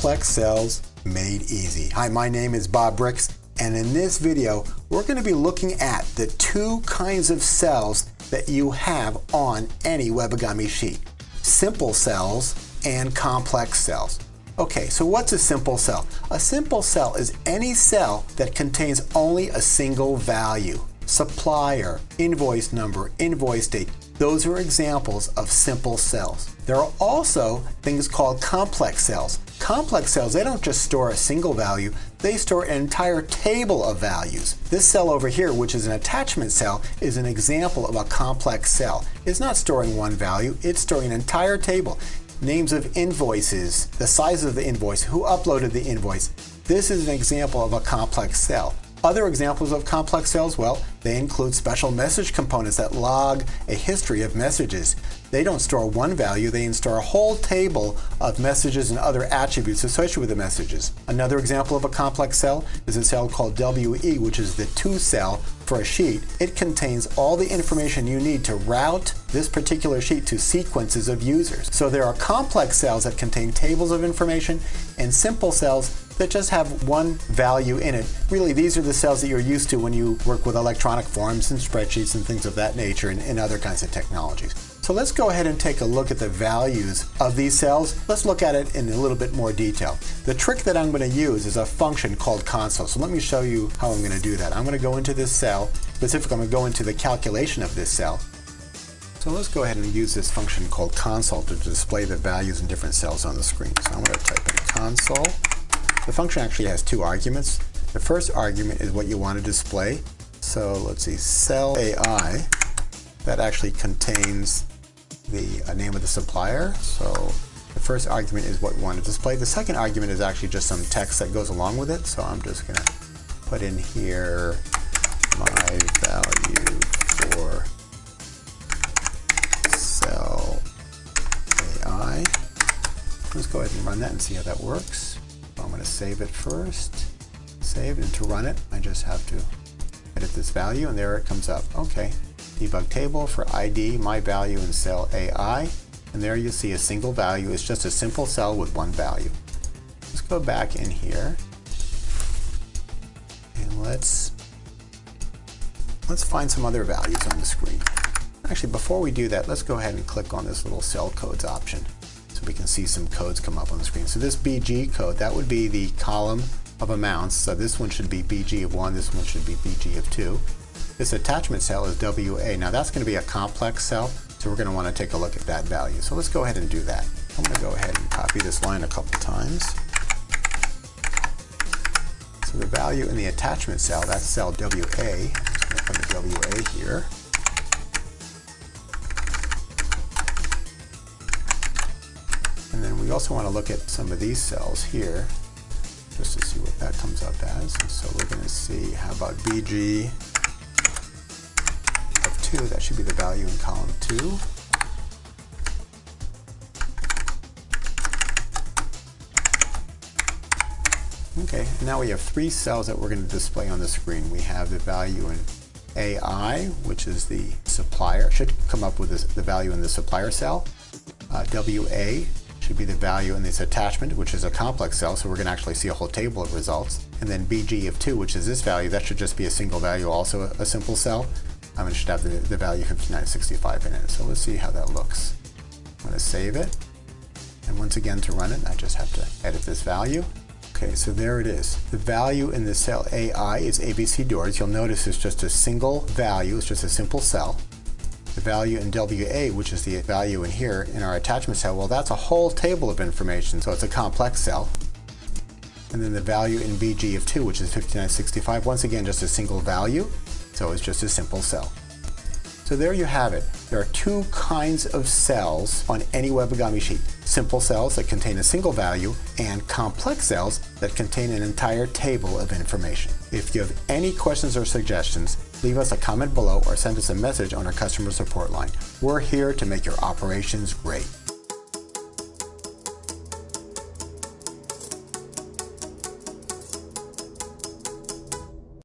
Complex cells made easy. Hi, my name is Bob Bricks, and in this video, we're going to be looking at the two kinds of cells that you have on any Webigami sheet. Simple cells and complex cells. Okay, so what's a simple cell? A simple cell is any cell that contains only a single value. Supplier, invoice number, invoice date. Those are examples of simple cells. There are also things called complex cells. Complex cells, they don't just store a single value, they store an entire table of values. This cell over here, which is an attachment cell, is an example of a complex cell. It's not storing one value, it's storing an entire table. Names of invoices, the size of the invoice, who uploaded the invoice. This is an example of a complex cell. Other examples of complex cells, well, they include special message components that log a history of messages. They don't store one value, they store a whole table of messages and other attributes associated with the messages. Another example of a complex cell is a cell called WE, which is the to cell for a sheet. It contains all the information you need to route this particular sheet to sequences of users. So there are complex cells that contain tables of information and simple cells that just have one value in it. Really, these are the cells that you're used to when you work with electronic forms and spreadsheets and things of that nature and other kinds of technologies. So let's go ahead and take a look at the values of these cells. Let's look at it in a little bit more detail. The trick that I'm going to use is a function called console. So let me show you how I'm going to do that. I'm going to go into this cell. Specifically, I'm going to go into the calculation of this cell. So let's go ahead and use this function called console to display the values in different cells on the screen. So I'm going to type in console. The function actually has two arguments. The first argument is what you want to display. So let's see, cell AI, that actually contains the name of the supplier. So the first argument is what we want to display. The second argument is actually just some text that goes along with it. So I'm just going to put in here my value for cell AI. Let's go ahead and run that and see how that works. I'm going to save it first. Save, and to run it, I just have to edit this value, and there it comes up. Okay, debug table for ID, my value in cell AI, and there you see a single value. It's just a simple cell with one value. Let's go back in here, and let's find some other values on the screen. Actually, before we do that, let's go ahead and click on this little cell codes option. We can see some codes come up on the screen. So this BG code, that would be the column of amounts. So this one should be BG of 1, this one should be BG of 2. This attachment cell is WA. Now that's going to be a complex cell, so we're going to want to take a look at that value. So let's go ahead and do that. I'm going to go ahead and copy this line a couple times. So the value in the attachment cell, that's cell WA. I'm just going to put the WA here. And then we also want to look at some of these cells here, just to see what that comes up as. And so we're going to see, how about BG of 2? That should be the value in column 2. Okay, and now we have three cells that we're going to display on the screen. We have the value in AI, which is the supplier, should come up with the value in the supplier cell. WA should be the value in this attachment, which is a complex cell, so we're going to actually see a whole table of results. And then BG of 2, which is this value, that should just be a single value, also a simple cell. It should have the value 5965 in it. So let's see how that looks. I'm going to save it. And once again, to run it, I just have to edit this value. Okay, so there it is. The value in the cell AI is ABC doors. You'll notice it's just a single value, it's just a simple cell. The value in WA, which is the value in here in our attachment cell, well, that's a whole table of information, so it's a complex cell. And then the value in BG of 2, which is 5965, once again, just a single value, so it's just a simple cell. So there you have it. There are two kinds of cells on any Webigami sheet. Simple cells that contain a single value, and complex cells that contain an entire table of information. If you have any questions or suggestions, leave us a comment below or send us a message on our customer support line. We're here to make your operations great.